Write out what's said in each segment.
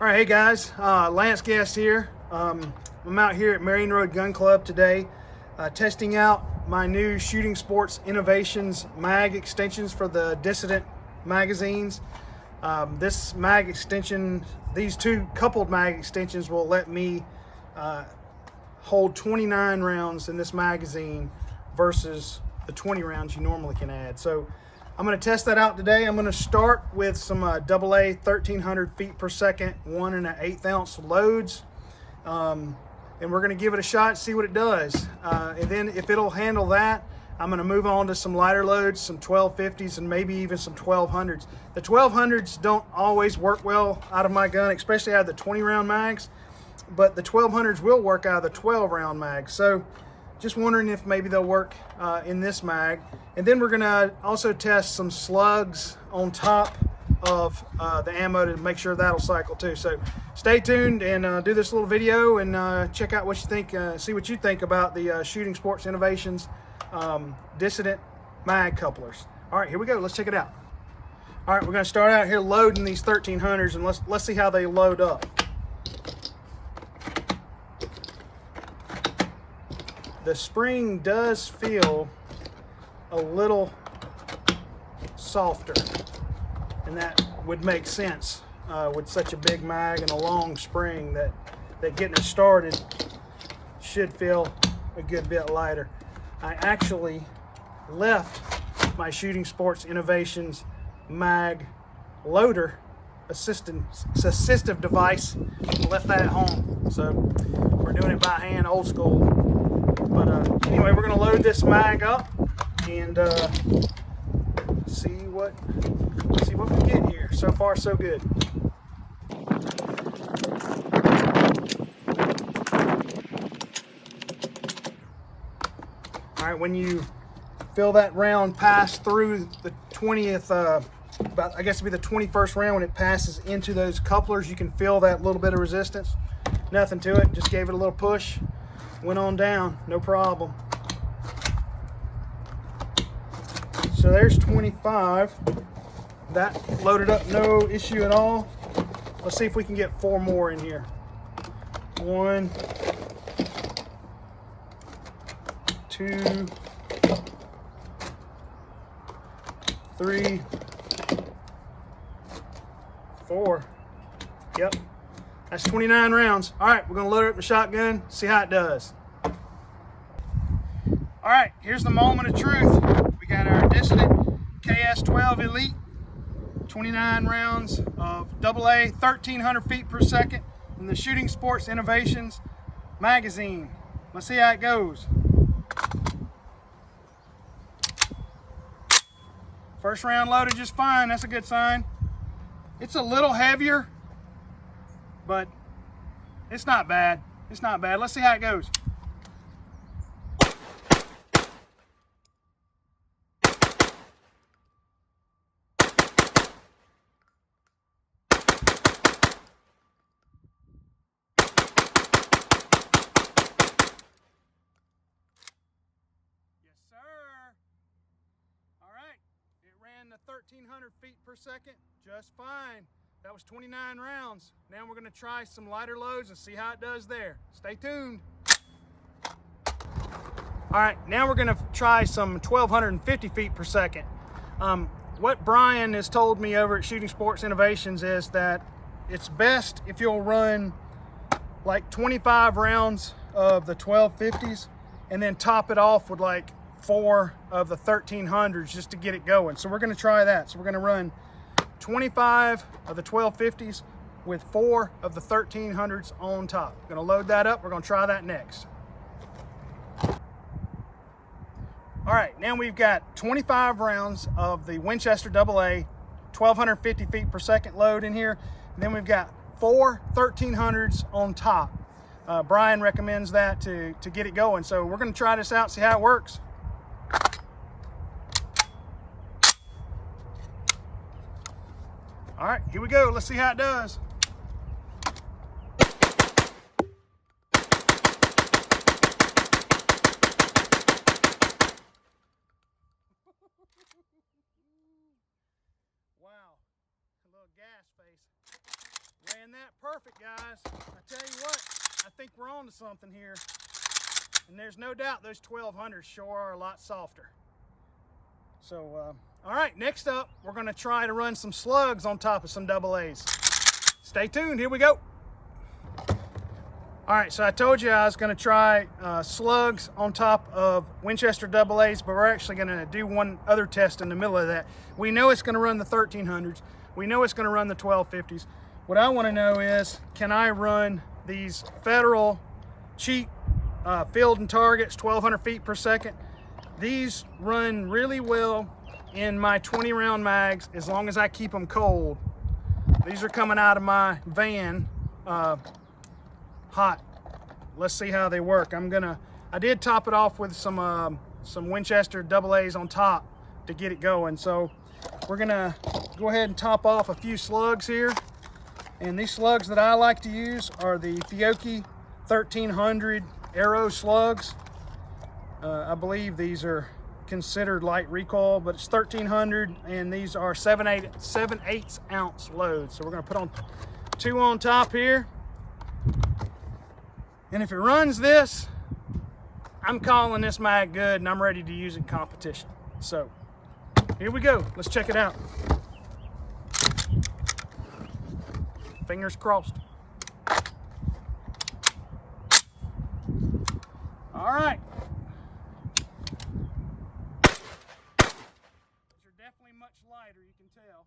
All right, hey guys, Lance Guest here. I'm out here at Marion Road Gun Club today, testing out my new Shooting Sports Innovations mag extensions for the Dissident magazines. This mag extension, these two coupled mag extensions will let me hold 29 rounds in this magazine versus the 20 rounds you normally can add. So I'm going to test that out today. I'm going to start with some Double A 1300 feet per second 1 1/8 ounce loads, and we're going to give it a shot, see what it does, and then if it'll handle that, I'm going to move on to some lighter loads, some 1250s and maybe even some 1200s. The 1200s don't always work well out of my gun, especially out of the 20 round mags, but the 1200s will work out of the 12 round mag. So just wondering if maybe they'll work in this mag. And then we're gonna also test some slugs on top of the ammo to make sure that'll cycle too. So stay tuned and do this little video and check out what you think, see what you think about the Shooting Sports Innovations Dissident mag couplers. All right, here we go, let's check it out. All right, we're gonna start out here loading these 1300s and let's see how they load up. The spring does feel a little softer, and that would make sense with such a big mag and a long spring that getting it started should feel a good bit lighter. I actually left my Shooting Sports Innovations mag loader assistive device, left that at home, so we're doing it by hand, old school. But anyway, we're going to load this mag up and see what we get here. So far, so good. All right, when you feel that round pass through the 20th, I guess it'd be the 21st round, when it passes into those couplers, you can feel that little bit of resistance. Nothing to it, just gave it a little push. Went on down, no problem. So there's 25. That loaded up, no issue at all. Let's see if we can get 4 more in here. 1, 2, 3, 4. Yep. That's 29 rounds. All right, we're gonna load it up the shotgun, see how it does. All right, here's the moment of truth. We got our Dissident KS-12 Elite, 29 rounds of Double A, 1300 feet per second in the Shooting Sports Innovations magazine. Let's see how it goes. First round loaded just fine, that's a good sign. It's a little heavier, but it's not bad. It's not bad. Let's see how it goes. Yes, sir. All right. It ran the 1300 feet per second just fine. That was 29 rounds. Now we're gonna try some lighter loads and see how it does there. Stay tuned. All right, now we're gonna try some 1250 feet per second. What Brian has told me over at Shooting Sports Innovations is that it's best if you'll run like 25 rounds of the 1250s and then top it off with like 4 of the 1300s just to get it going. So we're gonna try that. So we're gonna run 25 of the 1250s with 4 of the 1300s on top. We're gonna load that up. We're gonna try that next. All right, now we've got 25 rounds of the Winchester Double A 1250 feet per second load in here. And then we've got 4 1300s on top. Brian recommends that to get it going. So we're gonna try this out, see how it works. All right, here we go. Let's see how it does. Wow, a little gas face. Ran that perfect, guys. I tell you what, I think we're on to something here. And there's no doubt those 1200s sure are a lot softer. So, all right, next up, we're gonna try to run some slugs on top of some double A's. Stay tuned, here we go. All right, so I told you I was gonna try slugs on top of Winchester Double A's, but we're actually gonna do one other test in the middle of that. We know it's gonna run the 1300s. We know it's gonna run the 1250s. What I wanna know is, can I run these Federal cheap field and targets, 1200 feet per second? These run really well in my 20 round mags as long as I keep them cold. These are coming out of my van hot. Let's see how they work. I did top it off with some Winchester Double A's on top to get it going. So we're gonna go ahead and top off a few slugs here. And these slugs that I like to use are the Fiocchi 1300 Aero slugs. I believe these are considered light recoil, but it's 1300, and these are 7/8 ounce loads. So we're gonna put on 2 on top here. And if it runs this, I'm calling this mag good and I'm ready to use it in competition. So here we go, let's check it out. Fingers crossed. All right. Those are definitely much lighter, you can tell.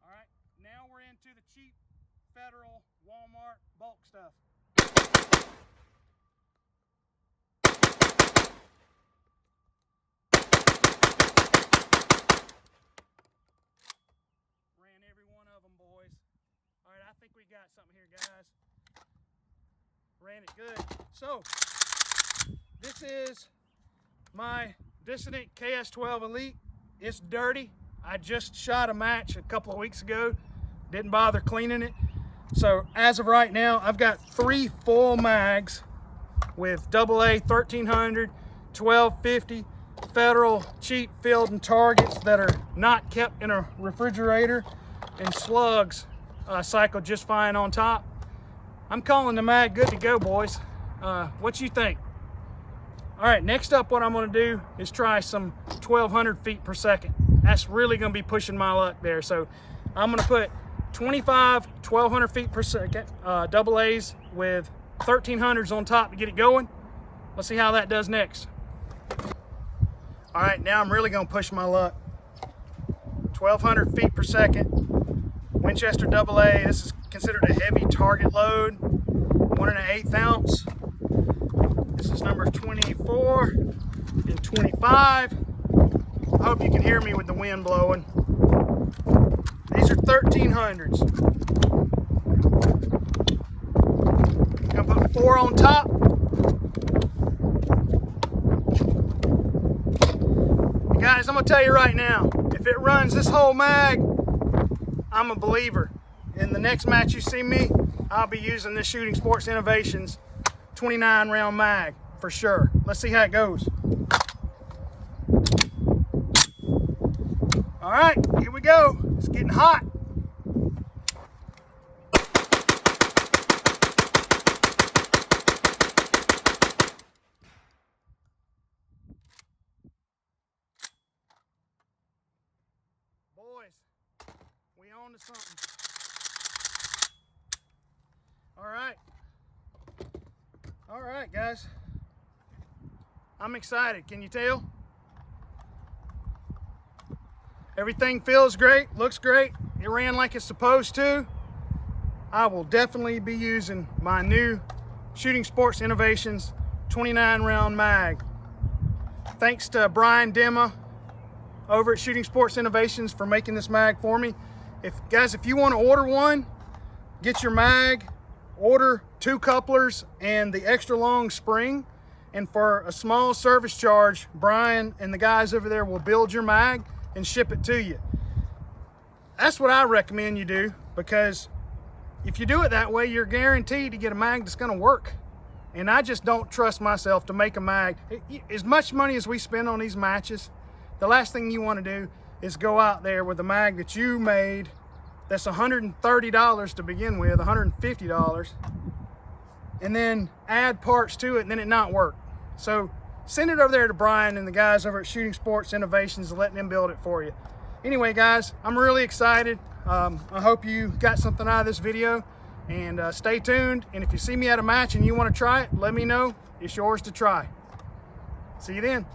All right, now we're into the cheap Federal Walmart bulk stuff. Ran every one of them, boys. All right, I think we got something here, guys. Ran it good. So, this is my Dissident KS12 Elite. It's dirty. I just shot a match a couple of weeks ago. Didn't bother cleaning it. So, as of right now, I've got 3 full mags with Double A 1300, 1250, Federal cheap field and targets that are not kept in a refrigerator, and slugs cycled just fine on top. I'm calling the mag good to go, boys. What you think? All right, next up, what I'm gonna do is try some 1200 feet per second. That's really gonna be pushing my luck there. So I'm gonna put 25 1200 feet per second double A's with 1300s on top to get it going. Let's see how that does next. All right, now I'm really gonna push my luck. 1200 feet per second, Winchester Double A. This is considered a heavy target load, 1 1/8 ounce. This is number 24 and 25. I hope you can hear me with the wind blowing. These are 1300s. I'm gonna put 4 on top. Guys, I'm gonna tell you right now, if it runs this whole mag, I'm a believer. In the next match you see me, I'll be using this Shooting Sports Innovations 29 round mag for sure. Let's see how it goes. All right, here we go. It's getting hot. Boys, we on to something. All right, guys. I'm excited. Can you tell? Everything feels great, looks great. It ran like it's supposed to. I will definitely be using my new Shooting Sports Innovations 29 round mag. Thanks to Brian Demma over at Shooting Sports Innovations for making this mag for me. If you want to order one, get your mag, order 2 couplers and the extra long spring, and for a small service charge, Brian and the guys over there will build your mag and ship it to you. That's what I recommend you do, because if you do it that way, you're guaranteed to get a mag that's going to work. And I just don't trust myself to make a mag. As much money as we spend on these matches, the last thing you want to do is go out there with a mag that you made that's $130 to begin with, $150, and then add parts to it and then it not work. So send it over there to Brian and the guys over at Shooting Sports Innovations and let them build it for you. Anyway, guys, I'm really excited. I hope you got something out of this video, and stay tuned. And if you see me at a match and you want to try it, let me know. It's yours to try. See you then.